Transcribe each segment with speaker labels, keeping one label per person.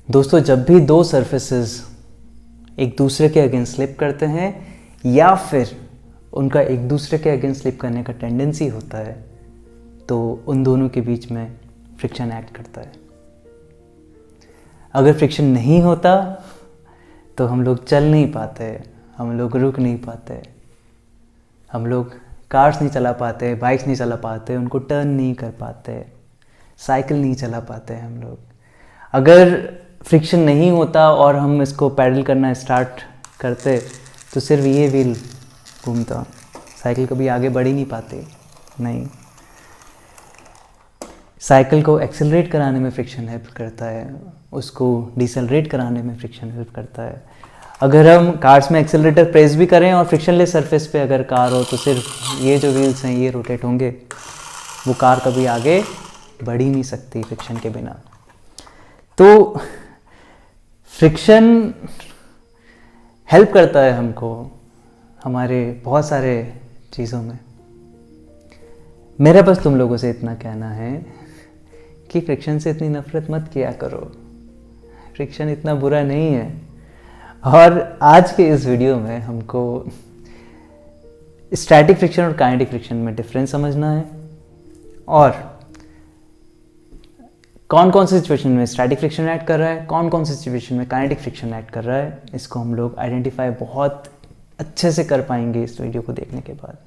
Speaker 1: दोस्तों, जब भी दो सरफेसेस एक दूसरे के अगेंस्ट स्लिप करते हैं या फिर उनका एक दूसरे के अगेंस्ट स्लिप करने का टेंडेंसी होता है तो उन दोनों के बीच में फ्रिक्शन एक्ट करता है। अगर फ्रिक्शन नहीं होता तो हम लोग चल नहीं पाते, हम लोग रुक नहीं पाते, हम लोग कार्स नहीं चला पाते, बाइक्स नहीं चला पाते, उनको टर्न नहीं कर पाते, साइकिल नहीं चला पाते हम लोग। अगर फ्रिक्शन नहीं होता और हम इसको पैडल करना स्टार्ट करते तो सिर्फ ये व्हील घूमता, साइकिल कभी आगे बढ़ ही नहीं पाती। नहीं, साइकिल को एक्सेलरेट कराने में फ्रिक्शन हेल्प करता है, उसको डिसेलरेट कराने में फ्रिक्शन हेल्प करता है। अगर हम कार्स में एक्सेलरेटर प्रेस भी करें और फ्रिक्शनलेस सरफेस पे अगर कार हो तो सिर्फ ये जो व्हील्स हैं ये रोटेट होंगे, वो कार कभी आगे बढ़ ही नहीं सकती फ्रिक्शन के बिना। तो फ्रिक्शन हेल्प करता है हमको हमारे बहुत सारे चीज़ों में। मेरा बस तुम लोगों से इतना कहना है कि फ्रिक्शन से इतनी नफरत मत किया करो, फ्रिक्शन इतना बुरा नहीं है। और आज के इस वीडियो में हमको स्टैटिक फ्रिक्शन और काइनेटिक फ्रिक्शन में डिफरेंस समझना है और कौन कौन सी सिचुएशन में स्टैटिक फ्रिक्शन एक्ट कर रहा है, कौन कौन सी सिचुएशन में काइनेटिक फ्रिक्शन एक्ट कर रहा है, इसको हम लोग आइडेंटिफाई बहुत अच्छे से कर पाएंगे इस वीडियो को देखने के बाद।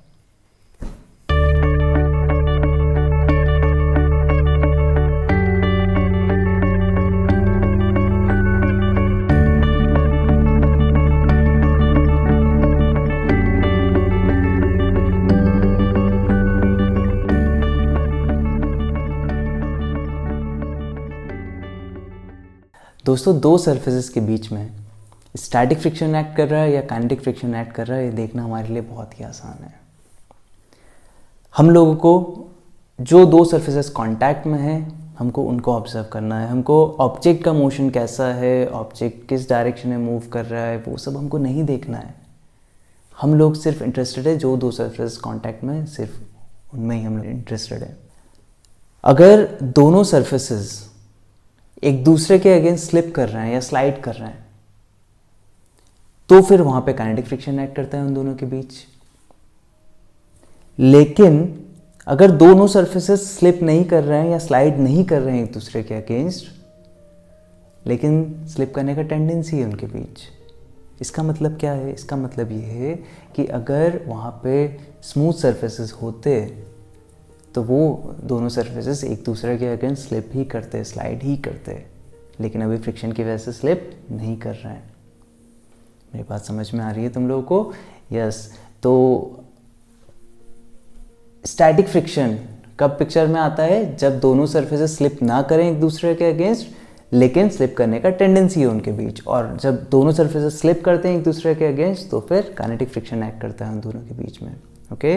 Speaker 1: दोस्तों, दो सरफेसेस के बीच में स्टैटिक फ्रिक्शन एक्ट कर रहा है या काइनेटिक फ्रिक्शन एक्ट कर रहा है, ये देखना हमारे लिए बहुत ही आसान है। हम लोगों को जो दो सरफेसेस कांटेक्ट में हैं, हमको उनको ऑब्जर्व करना है। हमको ऑब्जेक्ट का मोशन कैसा है, ऑब्जेक्ट किस डायरेक्शन में मूव कर रहा है, वो सब हमको नहीं देखना है। हम लोग सिर्फ इंटरेस्टेड है जो दो सरफेस कांटेक्ट में, सिर्फ उनमें ही हम लोग इंटरेस्टेड है। अगर दोनों सरफेसेस एक दूसरे के अगेंस्ट स्लिप कर रहे हैं या स्लाइड कर रहे हैं तो फिर वहां पे काइनेटिक फ्रिक्शन एक्ट करता है उन दोनों के बीच। लेकिन अगर दोनों सरफेसेस स्लिप नहीं कर रहे हैं या स्लाइड नहीं कर रहे हैं एक दूसरे के अगेंस्ट, लेकिन स्लिप करने का टेंडेंसी है उनके बीच, इसका मतलब क्या है? इसका मतलब ये है कि अगर वहां पे स्मूथ सरफेसेस होते तो वो दोनों सरफेसेस एक दूसरे के अगेंस्ट स्लिप ही करते, स्लाइड ही करते, लेकिन अभी फ्रिक्शन की वजह से स्लिप नहीं कर रहे हैं। मेरी बात समझ में आ रही है तुम लोगों को? यस। तो स्टैटिक फ्रिक्शन कब पिक्चर में आता है? जब दोनों सरफेसेस स्लिप ना करें एक दूसरे के अगेंस्ट, लेकिन स्लिप करने का टेंडेंसी है उनके बीच। और जब दोनों सरफेसेस स्लिप करते हैं एक दूसरे के अगेंस्ट तो फिर काइनेटिक फ्रिक्शन एक्ट करता है उन दोनों के बीच में। ओके,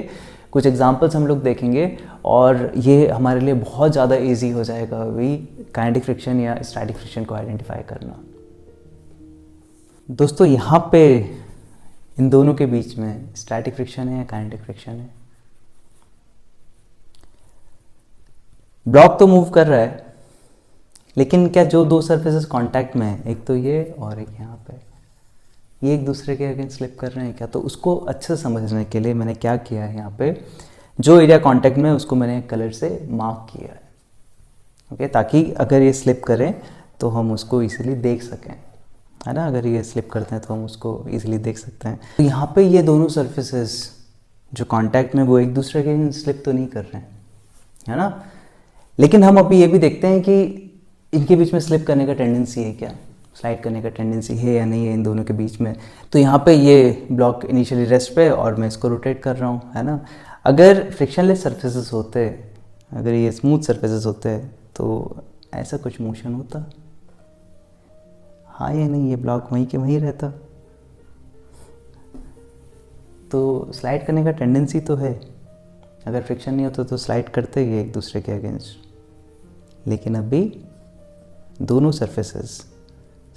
Speaker 1: कुछ एग्जांपल्स हम लोग देखेंगे और ये हमारे लिए बहुत ज़्यादा इजी हो जाएगा अभी काइनेटिक फ्रिक्शन या स्टैटिक फ्रिक्शन को आइडेंटिफाई करना। दोस्तों, यहाँ पे इन दोनों के बीच में स्टैटिक फ्रिक्शन है या काइनेटिक फ्रिक्शन है? ब्लॉक तो मूव कर रहा है, लेकिन क्या जो दो सरफेसेस कांटेक्ट में है, एक तो ये और एक यहाँ पे, ये एक दूसरे के अगेंस्ट स्लिप कर रहे हैं क्या? तो उसको अच्छे से समझने के लिए मैंने क्या किया है, यहाँ पे जो एरिया कांटेक्ट में है उसको मैंने कलर से मार्क किया है। ओके, ताकि अगर ये स्लिप करें तो हम उसको इजीली देख सकें, है ना? अगर ये स्लिप करते हैं तो हम उसको इजीली देख सकते हैं। तो यहाँ पे ये दोनों सरफेसेस जो कांटेक्ट में वो एक दूसरे के अगेंस्ट स्लिप तो नहीं कर रहे हैं, है ना? लेकिन हम अभी ये भी देखते हैं कि इनके बीच में स्लिप करने का टेंडेंसी है क्या, स्लाइड करने का टेंडेंसी है या नहीं है इन दोनों के बीच में। तो यहाँ पे ये ब्लॉक इनिशियली रेस्ट पे और मैं इसको रोटेट कर रहा हूँ, है ना? अगर फ्रिक्शनलेस सरफेसेस होते, अगर ये स्मूथ सरफेसेस होते तो ऐसा कुछ मोशन होता? हाँ या नहीं? ये ब्लॉक वहीं के वहीं रहता, तो स्लाइड करने का टेंडेंसी तो है। अगर फ्रिक्शन नहीं होता तो स्लाइड करते ही एक दूसरे के अगेंस्ट, लेकिन अभी दोनों सरफेसेस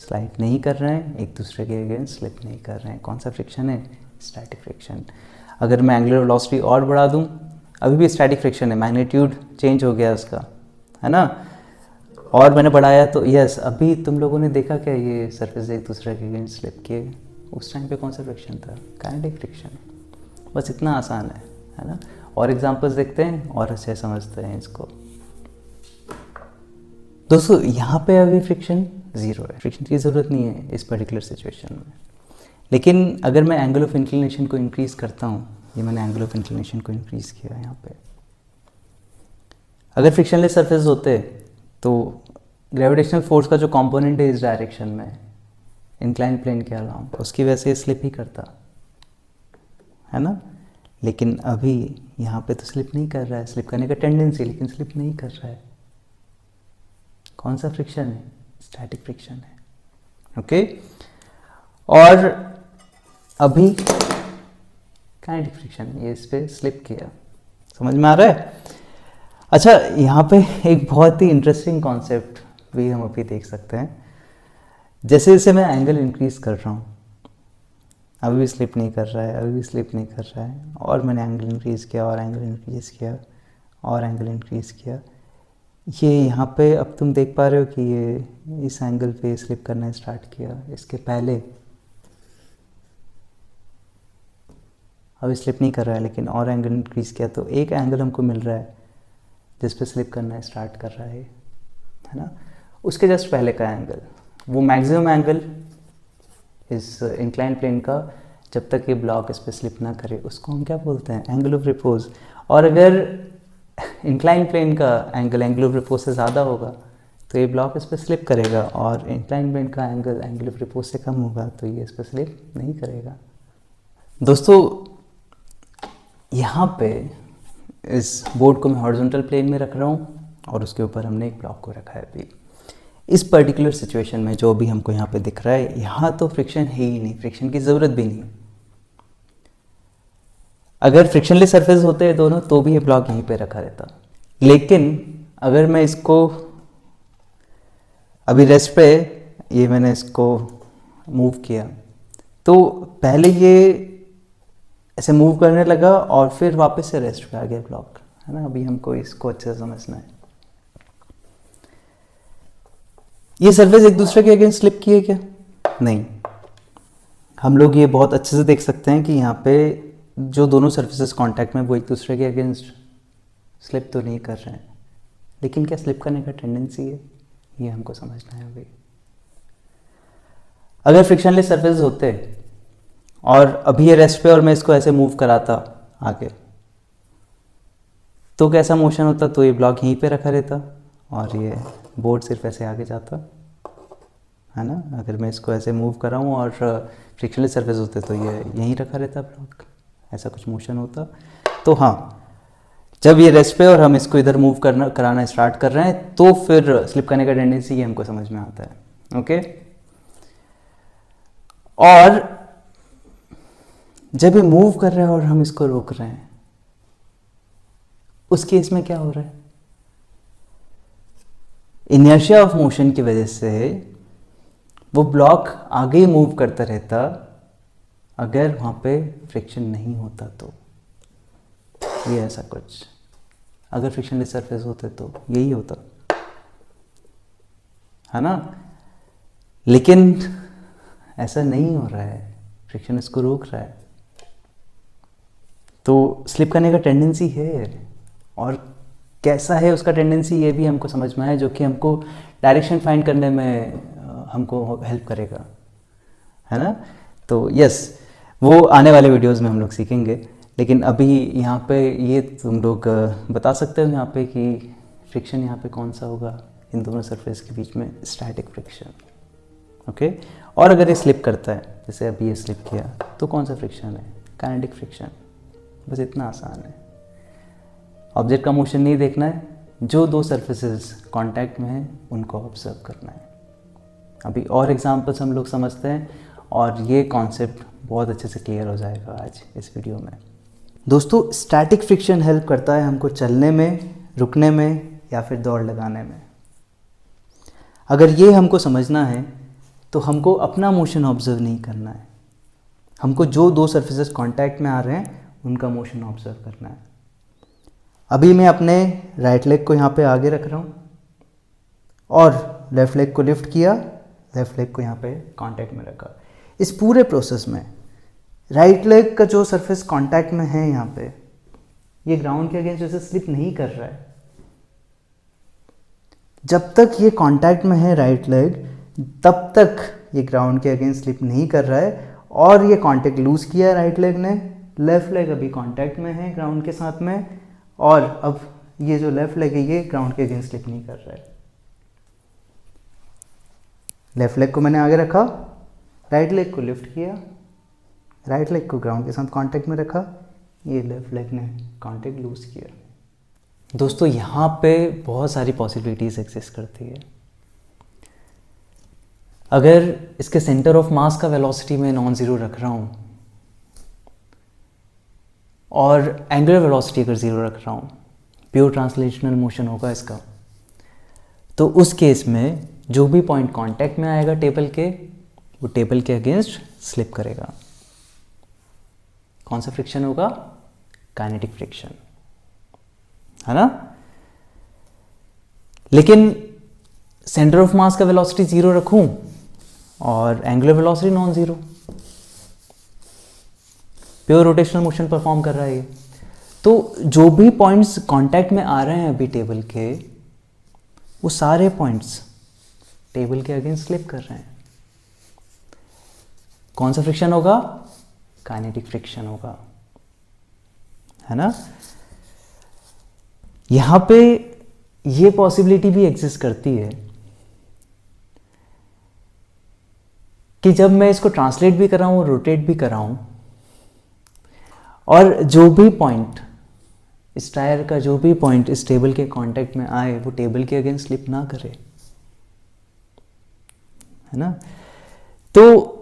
Speaker 1: स्लाइड नहीं कर रहे हैं एक दूसरे के अगेंस्ट, स्लिप नहीं कर रहे हैं। कौन सा फ्रिक्शन है? Static friction. अगर मैं एंगुलर वेलोसिटी और बढ़ा दूं, अभी भी स्टैटिक फ्रिक्शन है, मैग्नीट्यूड चेंज हो गया उसका, है ना? और मैंने बढ़ाया तो यस, अभी तुम लोगों ने देखा क्या ये सरफेस एक दूसरे के अगेंस्ट स्लिप किए, उस टाइम पे कौन सा फ्रिक्शन था? Kinetic friction. बस इतना आसान है ना। और एग्जांपल्स देखते हैं और अच्छे समझते हैं इसको। दोस्तों यहाँ पे अभी फ्रिक्शन ज़ीरो है, फ्रिक्शन की ज़रूरत नहीं है इस पर्टिकुलर सिचुएशन में। लेकिन अगर मैं एंगल ऑफ इंक्लिनेशन को इंक्रीज़ करता हूँ, ये मैंने एंगल ऑफ इंक्लिनेशन को इंक्रीज़ किया यहाँ पे, अगर फ्रिक्शनलेस सरफेस होते तो ग्रेविटेशनल फोर्स का जो कंपोनेंट है इस डायरेक्शन में इंक्लाइन प्लेन के अलाउंग, उसकी वजह से स्लिप ही करता है ना। लेकिन अभी यहाँ पे तो स्लिप नहीं कर रहा है, स्लिप करने का टेंडेंसी, लेकिन स्लिप नहीं कर रहा है। कौन सा फ्रिक्शन है? स्टैटिक फ्रिक्शन है। ओके, और अभी काइनेटिक फ्रिक्शन, ये इस पे स्लिप किया। समझ में आ रहा है? अच्छा, यहाँ पे एक बहुत ही इंटरेस्टिंग कॉन्सेप्ट भी हम अभी देख सकते हैं। जैसे जैसे मैं एंगल इंक्रीज कर रहा हूँ, अभी भी स्लिप नहीं कर रहा है, अभी भी स्लिप नहीं कर रहा है, और मैंने एंगल इंक्रीज़ किया और एंगल इंक्रीज़ किया और एंगल इंक्रीज़ किया। ये यहाँ पे अब तुम देख पा रहे हो कि ये इस एंगल पे स्लिप करना स्टार्ट किया, इसके पहले अभी स्लिप नहीं कर रहा है, लेकिन और एंगल इंक्रीज़ किया तो एक एंगल हमको मिल रहा है जिस पे स्लिप करना स्टार्ट कर रहा है ना। उसके जस्ट पहले का एंगल, वो मैक्सिमम एंगल इस इंक्लाइन प्लेन का, जब तक ये ब्लॉक इस पे स्लिप ना करे, उसको हम क्या बोलते हैं? Angle of repose. और अगर इंक्लाइन प्लेन का एंगल एंगल ऑफ रिपोज से ज़्यादा होगा तो ये ब्लॉक इस पे स्लिप करेगा, और इंक्लाइन प्लेन का एंगल एंगल ऑफ रिपोज से कम होगा तो ये इस पे स्लिप नहीं करेगा। दोस्तों यहाँ पे इस बोर्ड को मैं हॉरिजॉन्टल प्लेन में रख रहा हूँ और उसके ऊपर हमने एक ब्लॉक को रखा है। अभी इस पर्टिकुलर सिचुएशन में जो भी हमको यहाँ पे दिख रहा है, यहाँ तो फ्रिक्शन है ही नहीं, फ्रिक्शन की ज़रूरत भी नहीं। अगर फ्रिक्शनलेस सरफेस होते हैं दोनों तो भी ये ब्लॉक यहीं पे रखा रहता। लेकिन अगर मैं इसको अभी रेस्ट पे, ये मैंने इसको मूव किया तो पहले ये ऐसे मूव करने लगा और फिर वापस से रेस्ट पे आ गया ब्लॉक, है ना। अभी हमको इसको अच्छे से समझना है। ये सरफेस एक दूसरे के अगेंस्ट स्लिप किए क्या? नहीं। हम लोग ये बहुत अच्छे से देख सकते हैं कि यहाँ पे जो दोनों सरफेसेस कांटेक्ट में वो एक दूसरे के अगेंस्ट स्लिप तो नहीं कर रहे हैं, लेकिन क्या स्लिप करने का टेंडेंसी है, ये हमको समझना है अभी। अगर फ्रिक्शनलेस सरफेस होते और अभी ये रेस्ट पे और मैं इसको ऐसे मूव कराता आगे, तो कैसा मोशन होता? तो ये ब्लॉक यहीं पे रखा रहता और ये बोर्ड सिर्फ ऐसे आगे जाता, है ना। अगर मैं इसको ऐसे मूव कर रहा हूँ और फ्रिक्शनलेस सरफेस होते तो ये यहीं रखा रहता ब्लॉक, ऐसा कुछ मोशन होता। तो हाँ, जब ये रेस्ट पे और हम इसको इधर मूव कराना स्टार्ट कर रहे हैं तो फिर स्लिप करने का टेंडेंसी ये हमको समझ में आता है। ओके, और जब ये मूव कर रहे हैं और हम इसको रोक रहे हैं, उस केस में क्या हो रहा है? इनर्शिया ऑफ मोशन की वजह से वो ब्लॉक आगे मूव करता रहता अगर वहाँ पे फ्रिक्शन नहीं होता तो। ये ऐसा कुछ, अगर फ्रिक्शनलेस सरफेस होते तो यही होता, है ना। लेकिन ऐसा नहीं हो रहा है, फ्रिक्शन इसको रोक रहा है, तो स्लिप करने का टेंडेंसी है। और कैसा है उसका टेंडेंसी, ये भी हमको समझ में आया, जो कि हमको डायरेक्शन फाइंड करने में हमको हेल्प करेगा, है ना। तो यस, वो आने वाले वीडियोस में हम लोग सीखेंगे। लेकिन अभी यहाँ पे ये तुम लोग बता सकते हो यहाँ पे कि फ्रिक्शन यहाँ पे कौन सा होगा इन दोनों सरफेस के बीच में? Static friction. ओके, और अगर ये स्लिप करता है, जैसे अभी ये स्लिप किया, तो कौन सा फ्रिक्शन है? Kinetic friction. बस इतना आसान है। ऑब्जेक्ट का मोशन नहीं देखना है, जो दो सरफेसेस कांटेक्ट में हैं उनको ऑब्जर्व करना है। अभी और एग्जांपल्स हम लोग समझते हैं और ये कॉन्सेप्ट बहुत अच्छे से क्लियर हो जाएगा आज इस वीडियो में। दोस्तों, स्टैटिक फ्रिक्शन हेल्प करता है हमको चलने में, रुकने में या फिर दौड़ लगाने में। अगर ये हमको समझना है तो हमको अपना मोशन ऑब्जर्व नहीं करना है, हमको जो दो सरफेसेस कांटेक्ट में आ रहे हैं उनका मोशन ऑब्जर्व करना है। अभी मैं अपने राइट लेग को यहाँ पे आगे रख रहा हूँ और लेफ़्ट लेग को लिफ्ट किया, लेफ़्ट लेग को यहाँ पे कांटेक्ट में रखा। इस पूरे प्रोसेस में राइट लेग का जो सरफेस कांटेक्ट में है यहाँ पे, ये ग्राउंड के अगेंस्ट जैसे स्लिप नहीं कर रहा है। जब तक ये कांटेक्ट में है राइट लेग, तब तक ये ग्राउंड के अगेंस्ट स्लिप नहीं कर रहा है। और ये कांटेक्ट लूज किया है राइट लेग ने, लेफ्ट लेग अभी कांटेक्ट में है ग्राउंड के साथ में, और अब ये जो लेफ्ट लेग है ये ग्राउंड के अगेंस्ट स्लिप नहीं कर रहा है। लेफ्ट लेग को मैंने आगे रखा, राइट लेग को लिफ्ट किया, राइट लेग को ग्राउंड के साथ कांटेक्ट में रखा, ये लेफ्ट लेग ने कांटेक्ट लूज किया। दोस्तों यहाँ पे बहुत सारी पॉसिबिलिटीज़ एग्जिस्ट करती है। अगर इसके सेंटर ऑफ मास का वेलोसिटी मैं नॉन ज़ीरो रख रहा हूँ और एंगुलर वेलोसिटी अगर ज़ीरो रख रहा हूँ, प्योर ट्रांसलेशनल मोशन होगा इसका, तो उस केस में जो भी पॉइंट कांटेक्ट में आएगा टेबल के, वो टेबल के अगेंस्ट स्लिप करेगा। कौन सा फ्रिक्शन होगा? काइनेटिक फ्रिक्शन, है ना। लेकिन सेंटर ऑफ मास का वेलोसिटी ज़ीरो रखूं और angular velocity non zero, pure rotational motion perform कर रहा है ये, तो जो भी पॉइंट्स कांटेक्ट में आ रहे हैं अभी टेबल के, वो सारे पॉइंट्स टेबल के अगेंस्ट स्लिप कर रहे हैं। कौन सा फ्रिक्शन होगा? काइनेटिक फ्रिक्शन होगा, है ना। यहां पे ये पॉसिबिलिटी भी एग्जिस्ट करती है कि जब मैं इसको ट्रांसलेट भी कर रहा हूं, रोटेट भी कर रहा हूं, और जो भी पॉइंट इस टायर का जो भी पॉइंट इस टेबल के कांटेक्ट में आए, वो टेबल के अगेंस्ट स्लिप ना करे, है ना। तो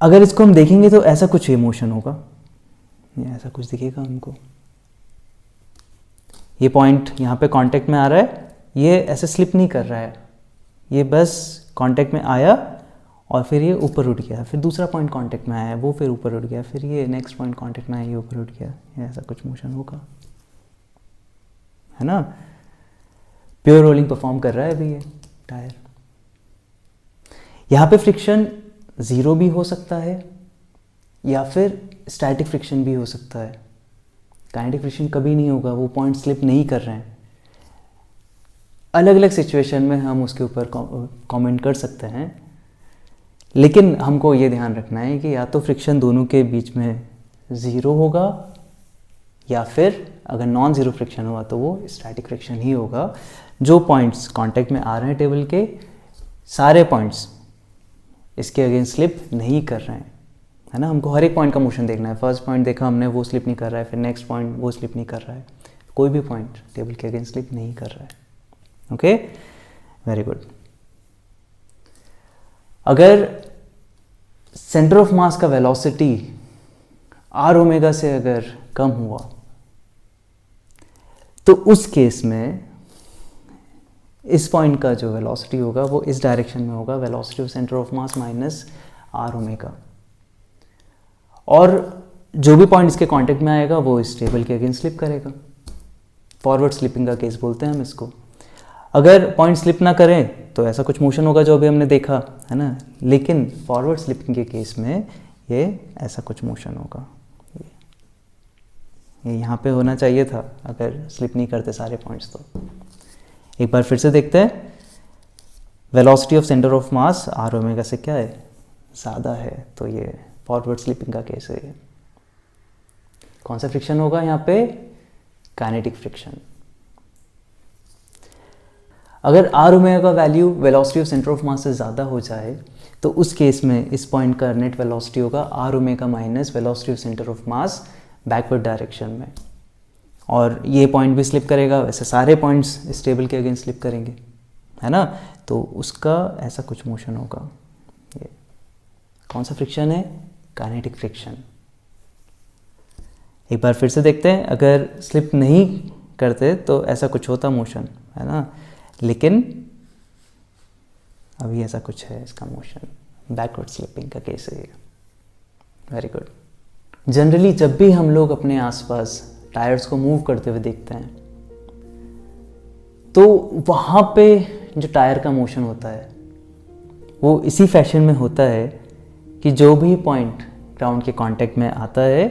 Speaker 1: अगर इसको हम देखेंगे तो ऐसा कुछ इमोशन होगा, ये ऐसा कुछ दिखेगा हमको। ये पॉइंट यहाँ पे कांटेक्ट में आ रहा है, ये ऐसे स्लिप नहीं कर रहा है, ये बस कांटेक्ट में आया और फिर ये ऊपर उठ गया, फिर दूसरा पॉइंट कांटेक्ट में आया, वो फिर ऊपर उठ गया, फिर ये नेक्स्ट पॉइंट कांटेक्ट में आया, ये ऊपर उठ गया, ये ऐसा कुछ मोशन होगा, है ना। प्योर रोलिंग परफॉर्म कर रहा है अभी ये टायर। यहाँ पे फ्रिक्शन ज़ीरो भी हो सकता है या फिर स्टैटिक फ्रिक्शन भी हो सकता है। काइनेटिक फ्रिक्शन कभी नहीं होगा, वो पॉइंट स्लिप नहीं कर रहे हैं। अलग अलग सिचुएशन में हम उसके ऊपर कमेंट कर सकते हैं, लेकिन हमको ये ध्यान रखना है कि या तो फ्रिक्शन दोनों के बीच में ज़ीरो होगा, या फिर अगर नॉन ज़ीरो फ्रिक्शन हुआ तो वो स्टैटिक फ्रिक्शन ही होगा। जो पॉइंट्स कांटेक्ट में आ रहे हैं टेबल के, सारे पॉइंट्स इसके अगेंस्ट स्लिप नहीं कर रहे हैं, है ना। हमको हर एक पॉइंट का मोशन देखना है। फर्स्ट पॉइंट देखा हमने, वो स्लिप नहीं कर रहा है, फिर नेक्स्ट पॉइंट वो स्लिप नहीं कर रहा है, कोई भी पॉइंट टेबल के अगेंस्ट स्लिप नहीं कर रहा है। Okay, very good. अगर सेंटर ऑफ मास का वेलोसिटी आर ओमेगा से अगर कम हुआ, तो उस केस में इस पॉइंट का जो वेलोसिटी होगा वो इस डायरेक्शन में होगा, velocity of centre of mass minus R omega. और जो भी पॉइंट इसके कांटेक्ट में आएगा वो इस टेबल के अगेंस्ट स्लिप करेगा। फॉरवर्ड स्लिपिंग का केस बोलते हैं हम इसको। अगर पॉइंट स्लिप ना करें तो ऐसा कुछ मोशन होगा जो अभी हमने देखा, है ना। लेकिन फॉरवर्ड स्लिपिंग के केस में ये ऐसा कुछ मोशन होगा, ये यहाँ पे होना चाहिए था अगर स्लिप नहीं करते सारे पॉइंट्स। तो एक बार फिर से देखते हैं। Velocity of centre of mass R omega से क्या है, ज़्यादा है, तो ये फॉरवर्ड स्लिपिंग का केस है। कौन सा फ्रिक्शन होगा यहाँ पे? Kinetic friction. अगर आर ओमेगा का value velocity of centre of मास से ज़्यादा हो जाए तो उस केस में इस पॉइंट का नेट वेलोसिटी होगा R omega minus velocity of centre of mass backward direction में, और ये पॉइंट भी स्लिप करेगा। वैसे सारे पॉइंट्स इस टेबल के अगेंस्ट स्लिप करेंगे, है ना। तो उसका ऐसा कुछ मोशन होगा। ये कौन सा फ्रिक्शन है? Kinetic friction. एक बार फिर से देखते हैं। अगर स्लिप नहीं करते तो ऐसा कुछ होता मोशन, है ना। लेकिन अभी ऐसा कुछ है इसका मोशन, बैकवर्ड स्लिपिंग का केस है। Very good. जनरली जब भी हम लोग अपने आसपास टायर्स को मूव करते हुए देखते हैं तो वहाँ पे जो टायर का मोशन होता है वो इसी फैशन में होता है कि जो भी पॉइंट ग्राउंड के कांटेक्ट में आता है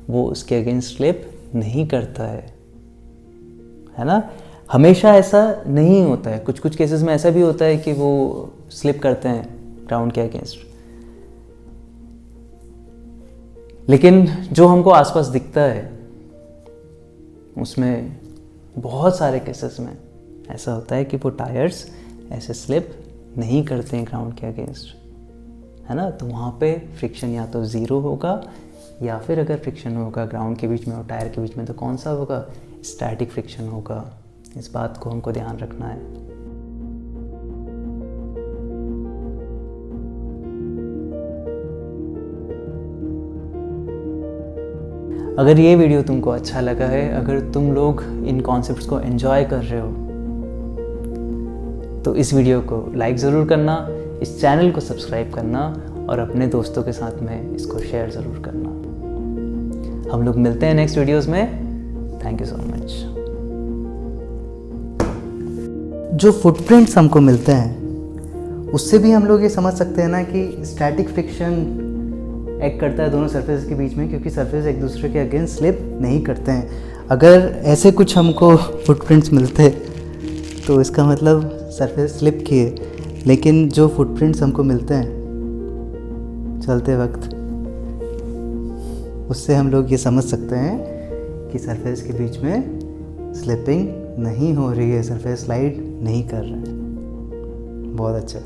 Speaker 1: वो उसके अगेंस्ट स्लिप नहीं करता है ना। हमेशा ऐसा नहीं होता है, कुछ कुछ केसेस में ऐसा भी होता है कि वो स्लिप करते हैं ग्राउंड के अगेंस्ट, लेकिन जो हमको आसपास दिखता है उसमें बहुत सारे केसेस में ऐसा होता है कि वो टायर्स ऐसे स्लिप नहीं करते हैं ग्राउंड के अगेंस्ट, है ना। तो वहाँ पे फ्रिक्शन या तो ज़ीरो होगा या फिर अगर फ्रिक्शन होगा ग्राउंड के बीच में और टायर के बीच में तो कौन सा होगा, स्टैटिक फ्रिक्शन होगा। इस बात को हमको ध्यान रखना है। अगर ये वीडियो तुमको अच्छा लगा है, अगर तुम लोग इन कॉन्सेप्ट्स को एंजॉय कर रहे हो तो इस वीडियो को लाइक ज़रूर करना, इस चैनल को सब्सक्राइब करना और अपने दोस्तों के साथ में इसको शेयर ज़रूर करना। हम लोग मिलते हैं नेक्स्ट वीडियोस में। Thank you so much.
Speaker 2: जो फुटप्रिंट्स हमको मिलते हैं उससे भी हम लोग ये समझ सकते हैं ना कि स्टैटिक फ्रिक्शन एक्ट करता है दोनों सरफेस के बीच में, क्योंकि सरफेस एक दूसरे के अगेंस्ट स्लिप नहीं करते हैं। अगर ऐसे कुछ हमको फुटप्रिंट्स मिलते तो इसका मतलब सरफेस स्लिप किए, लेकिन जो फुटप्रिंट्स हमको मिलते हैं चलते वक्त उससे हम लोग ये समझ सकते हैं कि सरफेस के बीच में स्लिपिंग नहीं हो रही है, सरफेस स्लाइड नहीं कर रहे हैं। बहुत अच्छा।